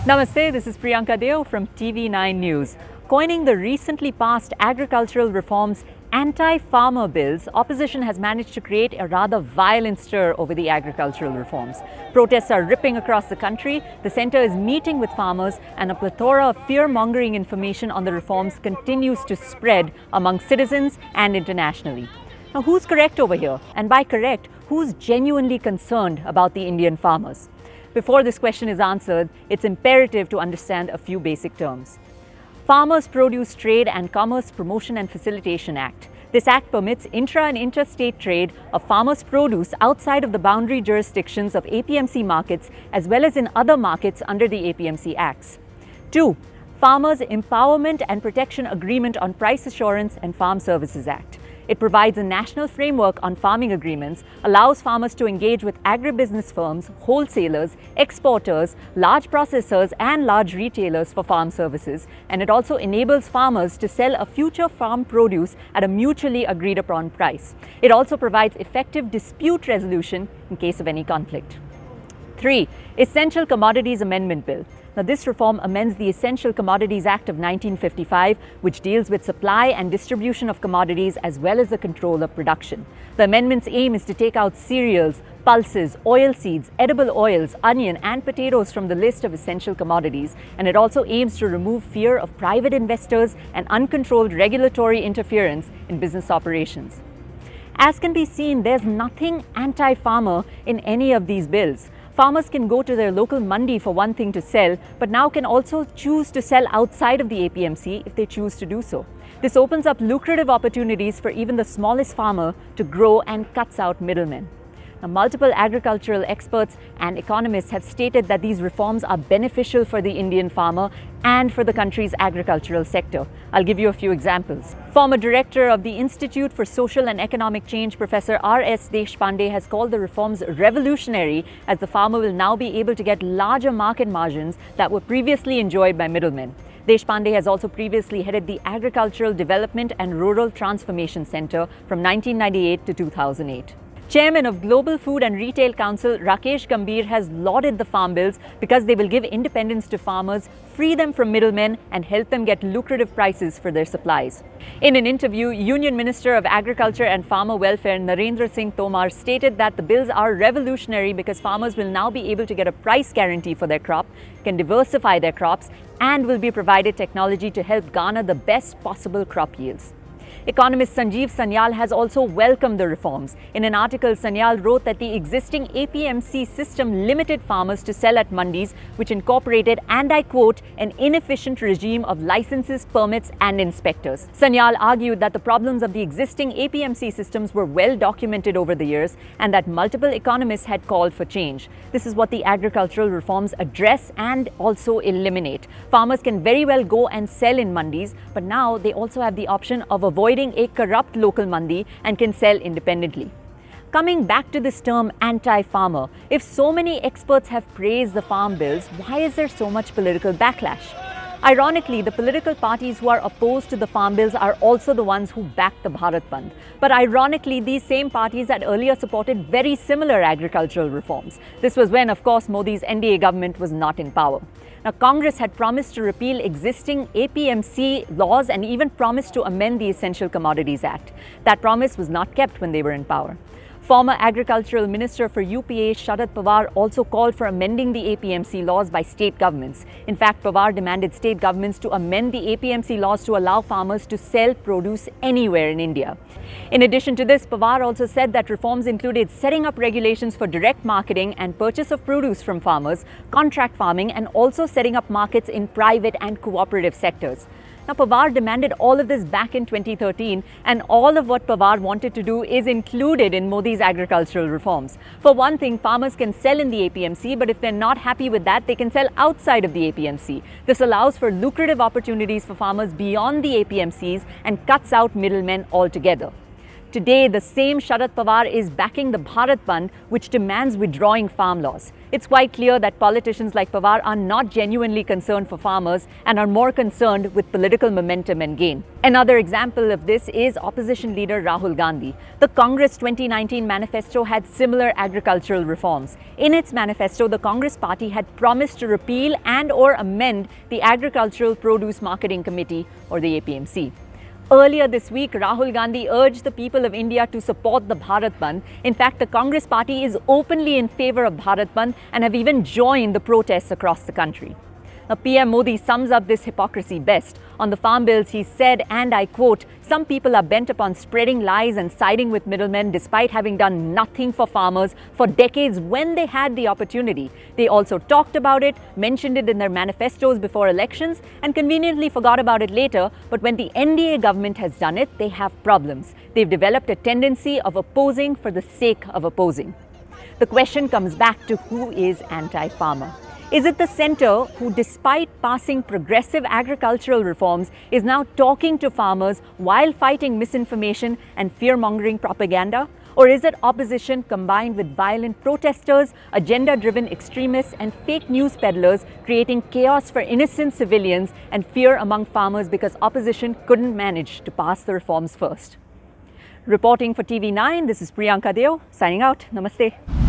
Namaste, this is Priyanka from TV9 News. Coining the recently passed agricultural reforms anti-farmer bills, opposition has managed to create a rather violent stir over the agricultural reforms. Protests are ripping across the country, the centre is meeting with farmers, and a plethora of fear-mongering information on the reforms continues to spread among citizens and internationally. Now, who's correct over here? And by correct, who's genuinely concerned about the Indian farmers? Before this question is answered, it's imperative to understand a few basic terms. Farmers Produce Trade and Commerce Promotion and Facilitation Act. This act permits intra and interstate trade of farmers' produce outside of the boundary jurisdictions of APMC markets as well as in other markets under the APMC Acts. 2. Farmers Empowerment and Protection Agreement on Price Assurance and Farm Services Act. It provides a national framework on farming agreements, allows farmers to engage with agribusiness firms, wholesalers, exporters, large processors and large retailers for farm services, and it also enables farmers to sell a future farm produce at a mutually agreed upon price. It also provides effective dispute resolution in case of any conflict. 3. Essential Commodities Amendment Bill. Now, this reform amends the Essential Commodities Act of 1955, which deals with supply and distribution of commodities as well as the control of production. The amendment's aim is to take out cereals, pulses, oilseeds, edible oils, onion and potatoes from the list of essential commodities, and it also aims to remove fear of private investors and uncontrolled regulatory interference in business operations. As can be seen, there's nothing anti-farmer in any of these bills. Farmers can go to their local mandi for one thing to sell, but now can also choose to sell outside of the APMC if they choose to do so. This opens up lucrative opportunities for even the smallest farmer to grow and cuts out middlemen. Now, multiple agricultural experts and economists have stated that these reforms are beneficial for the Indian farmer and for the country's agricultural sector. I'll give you a few examples. Former director of the Institute for Social and Economic Change, Professor R.S. Deshpande, has called the reforms revolutionary as the farmer will now be able to get larger market margins that were previously enjoyed by middlemen. Deshpande has also previously headed the Agricultural Development and Rural Transformation Center from 1998 to 2008. Chairman of Global Food and Retail Council Rakesh Gambhir has lauded the farm bills because they will give independence to farmers, free them from middlemen and help them get lucrative prices for their supplies. In an interview, Union Minister of Agriculture and Farmer Welfare Narendra Singh Tomar stated that the bills are revolutionary because farmers will now be able to get a price guarantee for their crop, can diversify their crops and will be provided technology to help garner the best possible crop yields. Economist Sanjeev Sanyal has also welcomed the reforms. In an article, Sanyal wrote that the existing APMC system limited farmers to sell at mandis, which incorporated, and I quote, an inefficient regime of licenses, permits and inspectors. Sanyal argued that the problems of the existing APMC systems were well documented over the years and that multiple economists had called for change. This is what the agricultural reforms address and also eliminate. Farmers can very well go and sell in mandis, but now they also have the option of avoiding a corrupt local mandi and can sell independently. Coming back to this term anti-farmer, if so many experts have praised the farm bills, why is there so much political backlash? Ironically, the political parties who are opposed to the farm bills are also the ones who backed the Bharat Bandh. But ironically, these same parties had earlier supported very similar agricultural reforms. This was when, of course, Modi's NDA government was not in power. Now, Congress had promised to repeal existing APMC laws and even promised to amend the Essential Commodities Act. That promise was not kept when they were in power. Former Agricultural Minister for UPA Sharad Pawar also called for amending the APMC laws by state governments. In fact, Pawar demanded state governments to amend the APMC laws to allow farmers to sell produce anywhere in India. In addition to this, Pawar also said that reforms included setting up regulations for direct marketing and purchase of produce from farmers, contract farming, and also setting up markets in private and cooperative sectors. Now, Pawar demanded all of this back in 2013, and all of what Pawar wanted to do is included in Modi's agricultural reforms. For one thing, farmers can sell in the APMC, but if they're not happy with that, they can sell outside of the APMC. This allows for lucrative opportunities for farmers beyond the APMCs and cuts out middlemen altogether. Today, the same Sharad Pawar is backing the Bharat Bandh, which demands withdrawing farm laws. It's quite clear that politicians like Pawar are not genuinely concerned for farmers and are more concerned with political momentum and gain. Another example of this is opposition leader Rahul Gandhi. The Congress 2019 manifesto had similar agricultural reforms. In its manifesto, the Congress party had promised to repeal and/or amend the Agricultural Produce Marketing Committee, or the APMC. Earlier this week, Rahul Gandhi urged the people of India to support the Bharat Bandh. In fact, the Congress party is openly in favor of Bharat Bandh and have even joined the protests across the country. Now, PM Modi sums up this hypocrisy best. On the farm bills, he said, and I quote, "Some people are bent upon spreading lies and siding with middlemen despite having done nothing for farmers for decades when they had the opportunity. They also talked about it, mentioned it in their manifestos before elections, and conveniently forgot about it later. But when the NDA government has done it, they have problems. They've developed a tendency of opposing for the sake of opposing." The question comes back to who is anti-farmer. Is it the centre who, despite passing progressive agricultural reforms, is now talking to farmers while fighting misinformation and fear-mongering propaganda? Or is it opposition combined with violent protesters, agenda-driven extremists and fake news peddlers creating chaos for innocent civilians and fear among farmers because opposition couldn't manage to pass the reforms first? Reporting for TV9, this is Priyanka, signing out. Namaste.